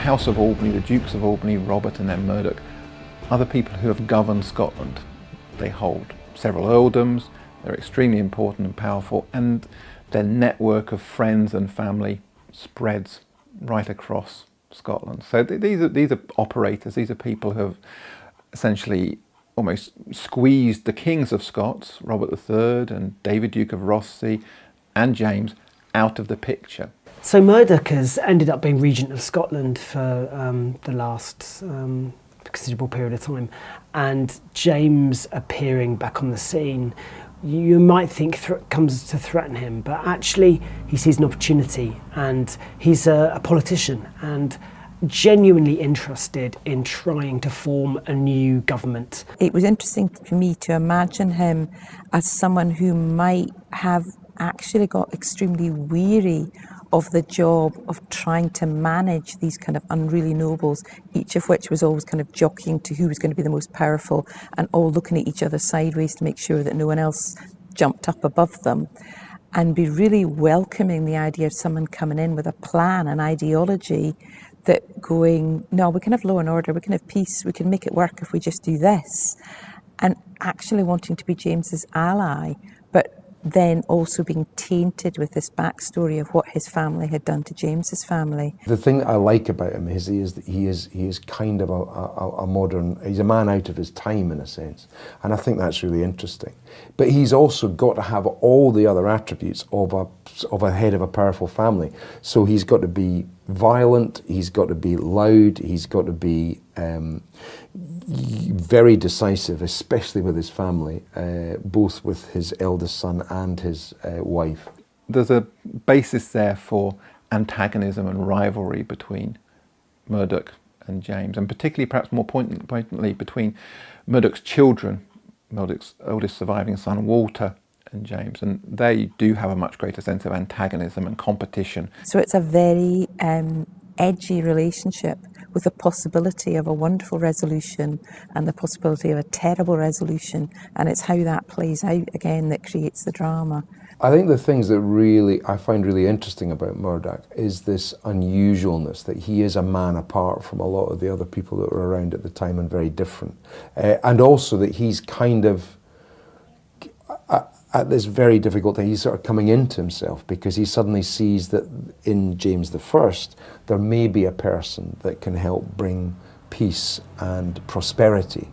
House of Albany, the Dukes of Albany, Robert and then Murdac, are the people who have governed Scotland. They hold several earldoms, they're extremely important and powerful, and their network of friends and family spreads right across Scotland. So these are operators, these are people who have essentially almost squeezed the kings of Scots, Robert III and David, Duke of Rothesay, and James, out of the picture. So Murdac has ended up being regent of Scotland for the last considerable period of time, and James appearing back on the scene, you might think comes to threaten him, but actually he sees an opportunity, and he's a politician and genuinely interested in trying to form a new government. It was interesting for me to imagine him as someone who might have actually got extremely weary of the job of trying to manage these kind of unruly nobles, each of which was always kind of jockeying to who was going to be the most powerful and all looking at each other sideways to make sure that no one else jumped up above them, and be really welcoming the idea of someone coming in with a plan, an ideology, that going, no, we can have law and order, we can have peace, we can make it work if we just do this, and actually wanting to be James's ally, but then also being tainted with this backstory of what his family had done to James's family. The thing that I like about him is he is kind of a modern, he's a man out of his time in a sense, and I think that's really interesting. But he's also got to have all the other attributes of a head of a powerful family. So he's got to be violent, he's got to be loud, he's got to be very decisive, especially with his family, both with his eldest son and his wife. There's a basis there for antagonism and rivalry between Murdac and James, and particularly, perhaps more pointedly, between Murdac's children, Murdac's oldest surviving son, Walter, and James, and they do have a much greater sense of antagonism and competition. So it's a very edgy relationship with the possibility of a wonderful resolution and the possibility of a terrible resolution, and it's how that plays out again that creates the drama. I think the things that I find really interesting about Murdac is this unusualness, that he is a man apart from a lot of the other people that were around at the time and very different, and also that he's kind of at this very difficult thing, he's sort of coming into himself, because he suddenly sees that in James I, there may be a person that can help bring peace and prosperity.